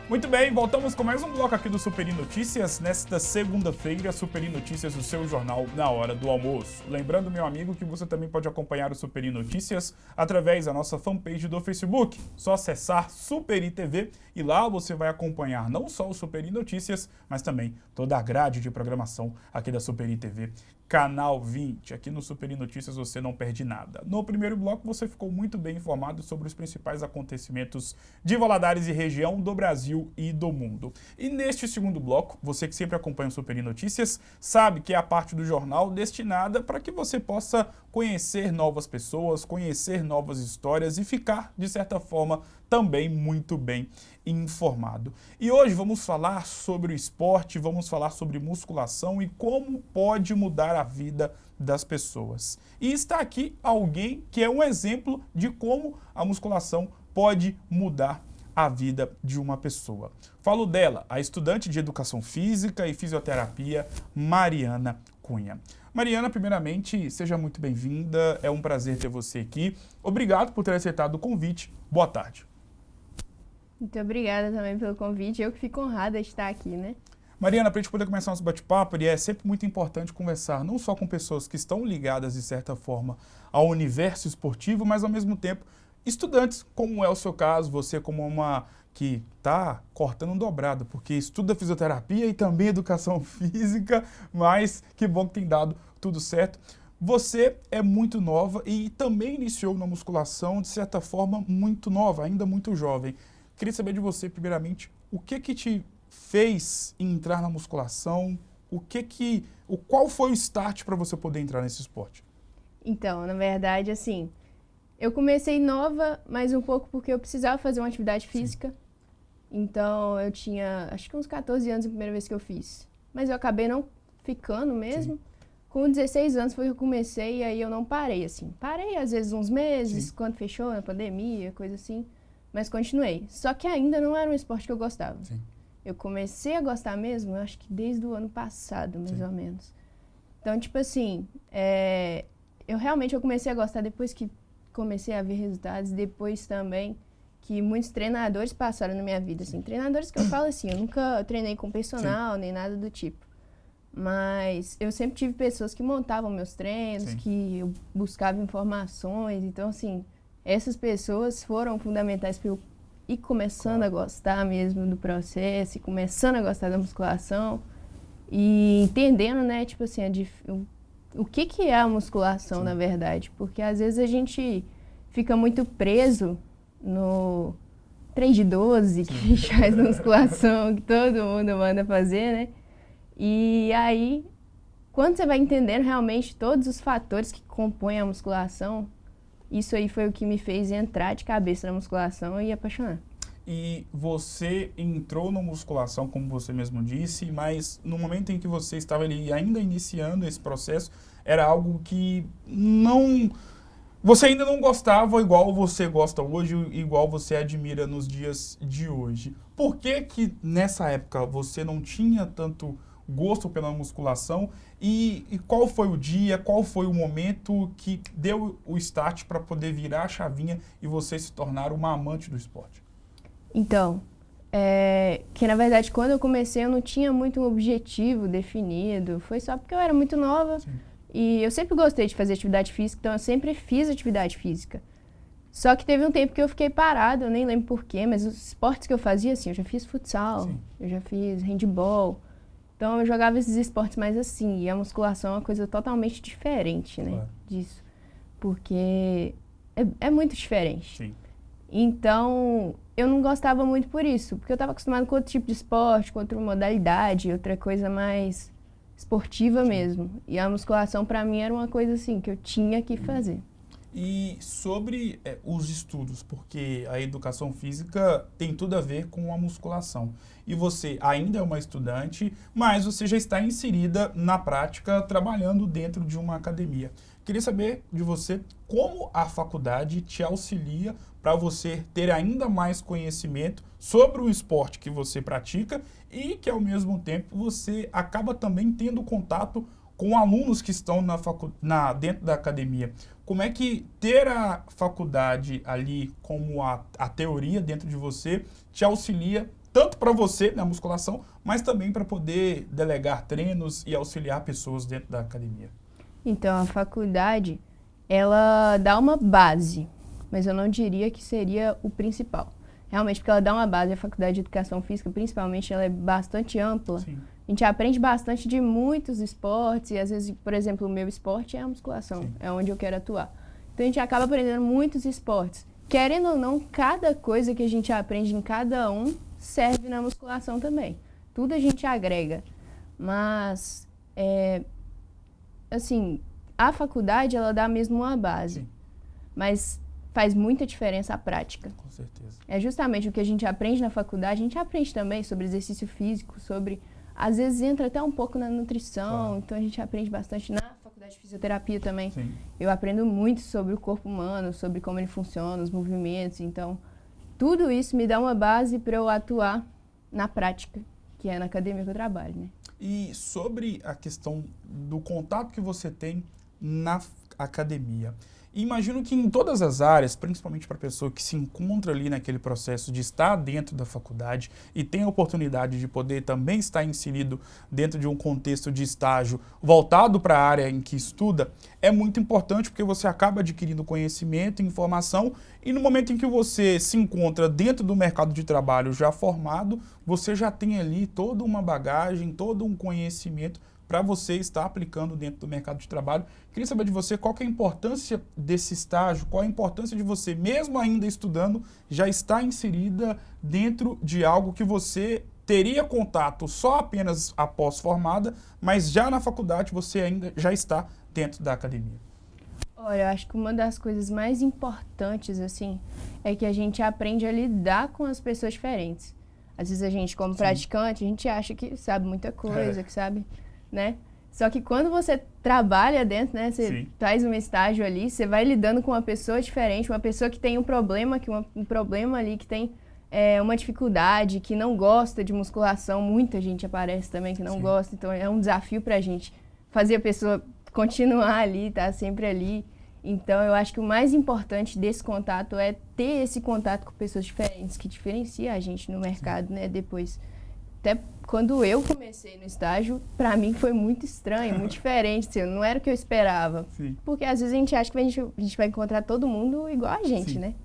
Muito bem, voltamos com mais um bloco aqui do Superi Notícias. Nesta segunda-feira, Superi Notícias, o seu jornal na hora do almoço. Lembrando, meu amigo, que você também pode acompanhar o Superi Notícias através da nossa fanpage do Facebook. Só acessar Superi TV e lá você vai acompanhar não só o Superi Notícias, mas também toda a grade de programação aqui da Superi TV. Canal 20. Aqui no Superi Notícias você não perde nada. No primeiro bloco você ficou muito bem informado sobre os principais acontecimentos de Valadares e região do Brasil e do mundo. E neste segundo bloco, você que sempre acompanha o Superi Notícias, sabe que é a parte do jornal destinada para que você possa conhecer novas pessoas, conhecer novas histórias e ficar, de certa forma, também muito bem informado. E hoje vamos falar sobre o esporte, vamos falar sobre musculação e como pode mudar a vida das pessoas. E está aqui alguém que é um exemplo de como a musculação pode mudar a vida de uma pessoa. Falo dela, a estudante de Educação Física e Fisioterapia, Mariana Cunha. Mariana, primeiramente, seja muito bem-vinda, é um prazer ter você aqui. Obrigado por ter aceitado o convite. Boa tarde. Muito obrigada também pelo convite, eu que fico honrada de estar aqui, né? Mariana, para a gente poder começar nosso bate-papo, é sempre muito importante conversar não só com pessoas que estão ligadas, de certa forma, ao universo esportivo, mas, ao mesmo tempo, estudantes, como é o seu caso, você como uma que está cortando um dobrado, porque estuda fisioterapia e também educação física, mas que bom que tem dado tudo certo. Você é muito nova e também iniciou na musculação, de certa forma, muito nova, ainda muito jovem. Queria saber de você, primeiramente, o que te fez entrar na musculação? Qual foi o start para você poder entrar nesse esporte? Então, na verdade, assim, eu comecei nova, mas um pouco porque eu precisava fazer uma atividade física. Sim. Então, eu tinha, acho que uns 14 anos a primeira vez que eu fiz. Mas eu acabei não ficando mesmo. Sim. Com 16 anos foi que eu comecei e aí eu não parei, assim. Parei, às vezes, uns meses, sim, quando fechou, na pandemia, coisa assim. Mas continuei. Só que ainda não era um esporte que eu gostava. Sim. Eu comecei a gostar mesmo, eu acho que desde o ano passado, mais sim, ou menos. Então, tipo assim, eu comecei a gostar depois que comecei a ver resultados, depois também que muitos treinadores passaram na minha vida, assim. Treinadores que eu falo assim, eu nunca treinei com personal, sim, nem nada do tipo. Mas eu sempre tive pessoas que montavam meus treinos, sim, que eu buscava informações, então assim, essas pessoas foram fundamentais para eu ir começando a gostar mesmo do processo, e começando a gostar da musculação e entendendo, né, tipo assim, o que é a musculação, sim, na verdade. Porque às vezes a gente fica muito preso no 3 de 12 que a gente faz na musculação, que todo mundo manda fazer, né? E aí, quando você vai entendendo realmente todos os fatores que compõem a musculação, isso aí foi o que me fez entrar de cabeça na musculação e apaixonar. E você entrou na musculação, como você mesmo disse, mas no momento em que você estava ali ainda iniciando esse processo, era algo que você ainda não gostava igual você gosta hoje, igual você admira nos dias de hoje. Por que que nessa época você não tinha tanto gosto pela musculação e qual foi o dia, qual foi o momento que deu o start para poder virar a chavinha e você se tornar uma amante do esporte? Então, que na verdade quando eu comecei eu não tinha muito um objetivo definido, foi só porque eu era muito nova. Sim. E eu sempre gostei de fazer atividade física, então eu sempre fiz atividade física. Só que teve um tempo que eu fiquei parada, eu nem lembro porquê, mas os esportes que eu fazia, assim, eu já fiz futsal, sim, eu já fiz handball. Então eu jogava esses esportes mais assim, e a musculação é uma coisa totalmente diferente, né, claro, disso. Porque é muito diferente. Sim. Então eu não gostava muito por isso, porque eu estava acostumada com outro tipo de esporte, com outra modalidade, outra coisa mais esportiva, sim, mesmo. E a musculação para mim era uma coisa assim, que eu tinha que fazer. E sobre os estudos, porque a educação física tem tudo a ver com a musculação. E você ainda é uma estudante, mas você já está inserida na prática, trabalhando dentro de uma academia. Queria saber de você como a faculdade te auxilia para você ter ainda mais conhecimento sobre o esporte que você pratica e que, ao mesmo tempo, você acaba também tendo contato com alunos que estão dentro da academia. Como é que ter a faculdade ali como a teoria dentro de você te auxilia tanto para você na musculação, mas também para poder delegar treinos e auxiliar pessoas dentro da academia? Então, a faculdade, ela dá uma base, mas eu não diria que seria o principal. Realmente, porque ela dá uma base, a faculdade de educação física, principalmente, ela é bastante ampla. Sim. A gente aprende bastante de muitos esportes, e às vezes, por exemplo, o meu esporte é a musculação, Sim. é onde eu quero atuar. Então, a gente acaba aprendendo muitos esportes. Querendo ou não, cada coisa que a gente aprende em cada um serve na musculação também. Tudo a gente agrega. Mas, assim, a faculdade, ela dá mesmo uma base. Sim. Mas faz muita diferença a prática. Com certeza. É justamente o que a gente aprende na faculdade, a gente aprende também sobre exercício físico, sobre... Às vezes entra até um pouco na nutrição, Claro. então a gente aprende bastante na faculdade de fisioterapia também. Sim. Eu aprendo muito sobre o corpo humano, sobre como ele funciona, os movimentos, então tudo isso me dá uma base para eu atuar na prática, que é na academia que eu trabalho, né? E sobre a questão do contato que você tem na academia, imagino que em todas as áreas, principalmente para a pessoa que se encontra ali naquele processo de estar dentro da faculdade e tem a oportunidade de poder também estar inserido dentro de um contexto de estágio voltado para a área em que estuda, é muito importante porque você acaba adquirindo conhecimento, informação, e no momento em que você se encontra dentro do mercado de trabalho já formado, você já tem ali toda uma bagagem, todo um conhecimento para você estar aplicando dentro do mercado de trabalho. Queria saber de você qual que é a importância desse estágio, qual a importância de você, mesmo ainda estudando, já estar inserida dentro de algo que você teria contato só apenas após formada, mas já na faculdade você ainda já está dentro da academia. Olha, eu acho que uma das coisas mais importantes, assim, é que a gente aprende a lidar com as pessoas diferentes. Às vezes a gente, como praticante, a gente acha que sabe muita coisa, que sabe... né? Só que quando você trabalha dentro, né, você faz um estágio ali, você vai lidando com uma pessoa diferente, uma pessoa que tem um problema, um problema ali, que tem uma dificuldade, que não gosta de musculação, muita gente aparece também que não gosta, então é um desafio pra gente fazer a pessoa continuar ali, tá sempre ali. Então eu acho que o mais importante desse contato é ter esse contato com pessoas diferentes, que diferencia a gente no mercado, né, depois. Até quando eu comecei no estágio, pra mim foi muito estranho, muito diferente, assim, não era o que eu esperava. Sim. Porque às vezes a gente acha que a gente vai encontrar todo mundo igual a gente, Sim. né?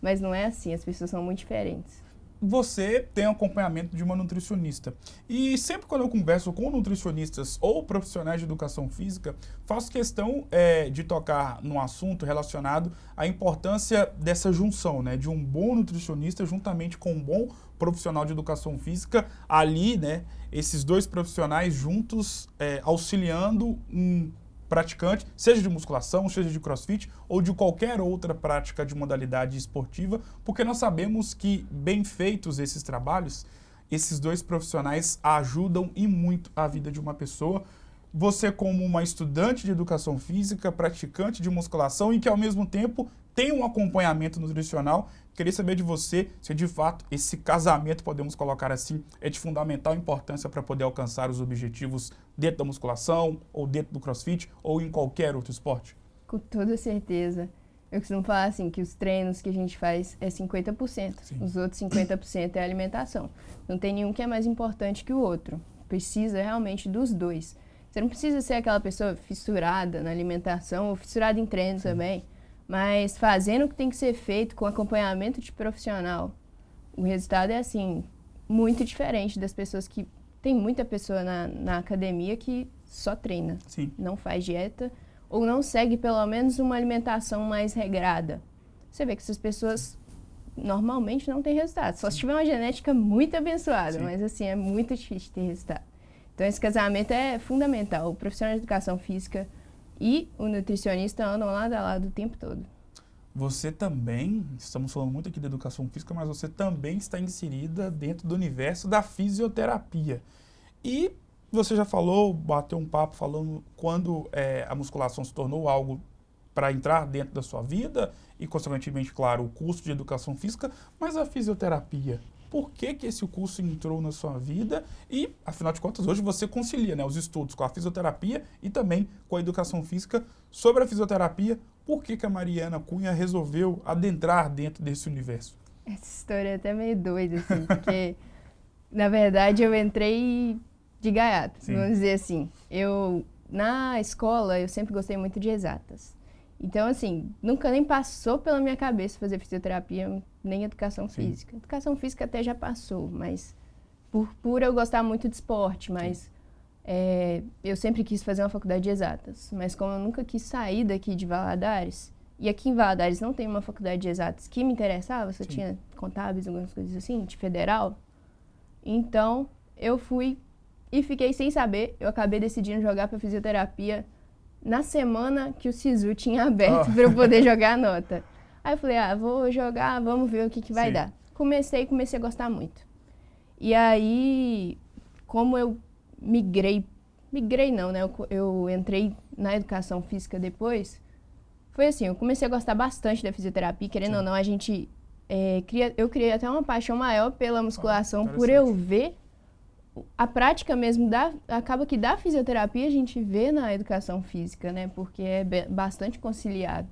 Mas não é assim, as pessoas são muito diferentes. Você tem acompanhamento de uma nutricionista. E sempre quando eu converso com nutricionistas ou profissionais de educação física, faço questão de tocar num assunto relacionado à importância dessa junção, né? De um bom nutricionista juntamente com um bom profissional de educação física, ali, né? Esses dois profissionais juntos auxiliando um praticante, seja de musculação, seja de crossfit ou de qualquer outra prática de modalidade esportiva, porque nós sabemos que, bem feitos esses trabalhos, esses dois profissionais ajudam e muito a vida de uma pessoa. Você, como uma estudante de educação física, praticante de musculação e que, ao mesmo tempo, tem um acompanhamento nutricional, queria saber de você se, de fato, esse casamento, podemos colocar assim, é de fundamental importância para poder alcançar os objetivos dentro da musculação, ou dentro do crossfit, ou em qualquer outro esporte? Com toda certeza. Eu costumo falar assim, que os treinos que a gente faz é 50%. Sim. Os outros 50% é a alimentação. Não tem nenhum que é mais importante que o outro. Precisa realmente dos dois. Você não precisa ser aquela pessoa fissurada na alimentação ou fissurada em treino também, mas fazendo o que tem que ser feito com acompanhamento de profissional, o resultado é, assim, muito diferente das pessoas que... Tem muita pessoa na academia que só treina, não faz dieta ou não segue pelo menos uma alimentação mais regrada. Você vê que essas pessoas normalmente não têm resultado, só se tiver uma genética muito abençoada, mas assim, é muito difícil ter resultado. Então esse casamento é fundamental, o profissional de educação física e o nutricionista andam lado a lado o tempo todo. Você também, estamos falando muito aqui da educação física, mas você também está inserida dentro do universo da fisioterapia. E você já falou, bateu um papo falando quando a musculação se tornou algo para entrar dentro da sua vida e, consequentemente, claro, o curso de educação física, mas a fisioterapia. Por que esse curso entrou na sua vida? E, afinal de contas, hoje você concilia, né, os estudos com a fisioterapia e também com a educação física. Sobre a fisioterapia, por que a Mariana Cunha resolveu adentrar dentro desse universo? Essa história é até meio doida, assim, porque Na verdade, eu entrei de gaiato, Sim. vamos dizer assim. Na escola, eu sempre gostei muito de exatas. Então, assim, nunca nem passou pela minha cabeça fazer fisioterapia, nem educação física. Educação física até já passou, mas por eu gostar muito de esporte, mas eu sempre quis fazer uma faculdade de exatas. Mas como eu nunca quis sair daqui de Valadares, e aqui em Valadares não tem uma faculdade de exatas que me interessava, só tinha contábeis, algumas coisas assim, de federal. Então, eu fui e fiquei sem saber. Eu acabei decidindo jogar para fisioterapia na semana que o SISU tinha aberto para eu poder jogar a nota. Aí eu falei, vou jogar, vamos ver o que vai dar. Comecei a gostar muito. E aí, como eu migrei não, né? Eu entrei na educação física depois. Foi assim, eu comecei a gostar bastante da fisioterapia, querendo ou não, eu criei até uma paixão maior pela musculação, por eu ver a prática mesmo, acaba que da fisioterapia a gente vê na educação física, né? Porque é bastante conciliado.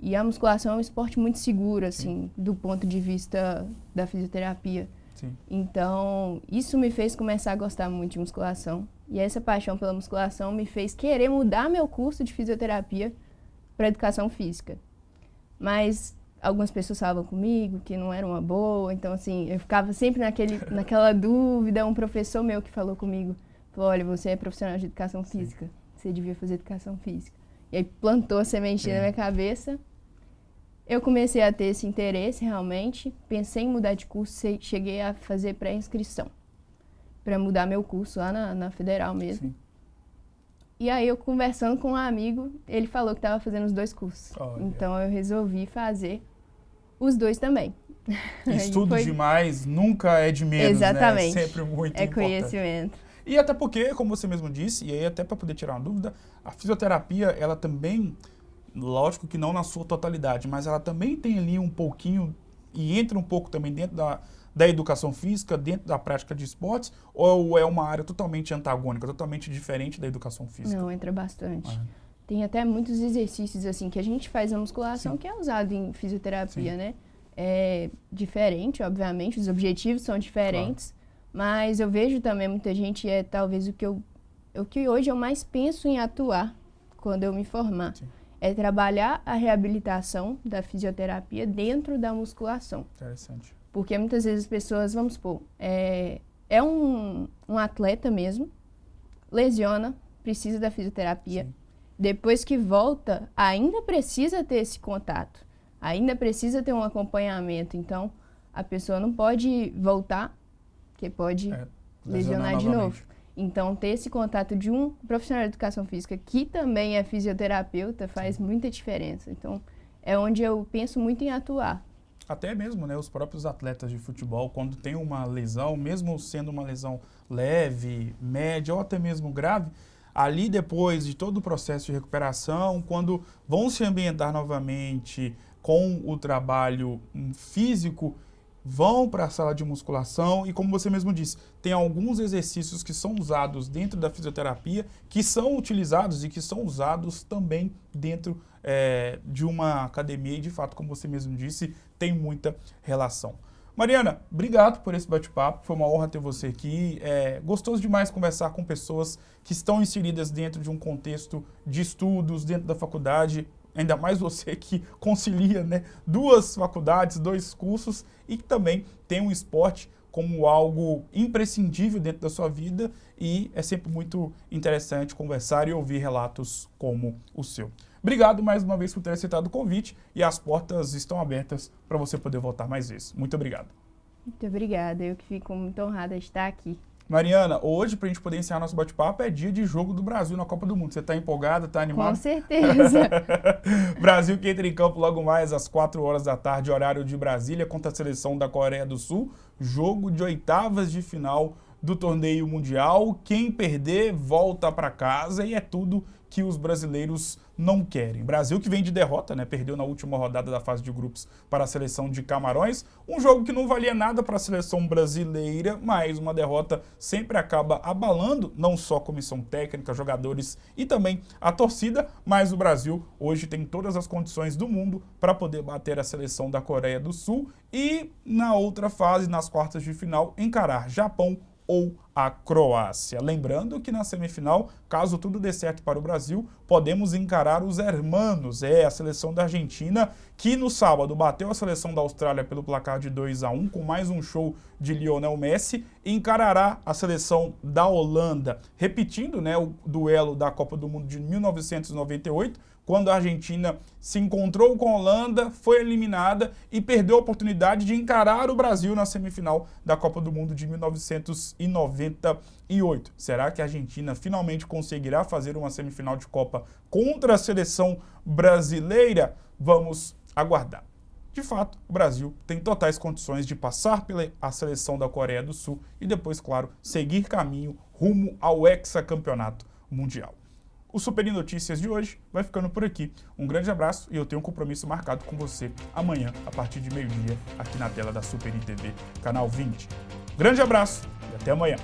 E a musculação é um esporte muito seguro, assim, do ponto de vista da fisioterapia. Sim. Então, isso me fez começar a gostar muito de musculação. E essa paixão pela musculação me fez querer mudar meu curso de fisioterapia para educação física. Mas algumas pessoas falavam comigo que não era uma boa, então assim, eu ficava sempre naquela dúvida. Um professor meu que falou comigo, falou, olha, você é profissional de educação física, você devia fazer educação física. E aí plantou a sementinha na minha cabeça. Eu comecei a ter esse interesse realmente, pensei em mudar de curso, cheguei a fazer pré-inscrição para mudar meu curso lá na Federal mesmo. Sim. E aí eu conversando com um amigo, ele falou que estava fazendo os 2 cursos. Então eu resolvi fazer os 2 também. Estudo demais nunca é de menos, exatamente, né? É sempre muito importante. É conhecimento. E até porque, como você mesmo disse, e aí até para poder tirar uma dúvida, a fisioterapia, ela também, lógico que não na sua totalidade, mas ela também tem ali um pouquinho, e entra um pouco também dentro da educação física, dentro da prática de esportes, ou é uma área totalmente antagônica, totalmente diferente da educação física? Não, entra bastante. Tem até muitos exercícios assim que a gente faz na musculação que é usado em fisioterapia, né? É diferente, obviamente, os objetivos são diferentes, mas eu vejo também muita gente, talvez o que hoje eu mais penso em atuar quando eu me formar. É trabalhar a reabilitação da fisioterapia dentro da musculação. Interessante. Porque muitas vezes as pessoas, vamos supor, é um atleta mesmo, lesiona, precisa da fisioterapia. Sim. Depois que volta, ainda precisa ter esse contato, ainda precisa ter um acompanhamento. Então, a pessoa não pode voltar, porque pode lesionar de novo. Então, ter esse contato de um profissional de educação física que também é fisioterapeuta faz muita diferença. Então, é onde eu penso muito em atuar. Até mesmo, né, os próprios atletas de futebol, quando tem uma lesão, mesmo sendo uma lesão leve, média ou até mesmo grave, ali depois de todo o processo de recuperação, quando vão se ambientar novamente com o trabalho físico, vão para a sala de musculação e, como você mesmo disse, tem alguns exercícios que são usados dentro da fisioterapia, que são utilizados e que são usados também dentro de uma academia e, de fato, como você mesmo disse, tem muita relação. Mariana, obrigado por esse bate-papo, foi uma honra ter você aqui. É gostoso demais conversar com pessoas que estão inseridas dentro de um contexto de estudos, dentro da faculdade, ainda mais você que concilia, né, 2 faculdades, 2 cursos e que também tem um esporte como algo imprescindível dentro da sua vida, e é sempre muito interessante conversar e ouvir relatos como o seu. Obrigado mais uma vez por ter aceitado o convite, e as portas estão abertas para você poder voltar mais vezes. Muito obrigado. Muito obrigada, eu que fico muito honrada de estar aqui. Mariana, hoje, para a gente poder encerrar nosso bate-papo, é dia de jogo do Brasil na Copa do Mundo. Você está empolgada, está animada? Com certeza. Brasil que entra em campo logo mais às 4 horas da tarde, horário de Brasília, contra a seleção da Coreia do Sul. Jogo de oitavas de final do torneio mundial. Quem perder, volta para casa, e é tudo que os brasileiros não querem. Brasil que vem de derrota, né? Perdeu na última rodada da fase de grupos para a seleção de Camarões. Um jogo que não valia nada para a seleção brasileira, mas uma derrota sempre acaba abalando não só a comissão técnica, jogadores e também a torcida, mas o Brasil hoje tem todas as condições do mundo para poder bater a seleção da Coreia do Sul e na outra fase, nas quartas de final, encarar Japão ou a Croácia. Lembrando que na semifinal, caso tudo dê certo para o Brasil, podemos encarar os hermanos, a seleção da Argentina, que no sábado bateu a seleção da Austrália pelo placar de 2-1, com mais um show de Lionel Messi, e encarará a seleção da Holanda, repetindo, né, o duelo da Copa do Mundo de 1998, quando a Argentina se encontrou com a Holanda, foi eliminada e perdeu a oportunidade de encarar o Brasil na semifinal da Copa do Mundo de 1998. Será que a Argentina finalmente conseguirá fazer uma semifinal de Copa contra a seleção brasileira? Vamos aguardar. De fato, o Brasil tem totais condições de passar pela seleção da Coreia do Sul e depois, claro, seguir caminho rumo ao hexacampeonato mundial. O Super Notícias de hoje vai ficando por aqui. Um grande abraço e eu tenho um compromisso marcado com você amanhã, a partir de meio-dia, aqui na tela da Super TV, canal 20. Grande abraço e até amanhã.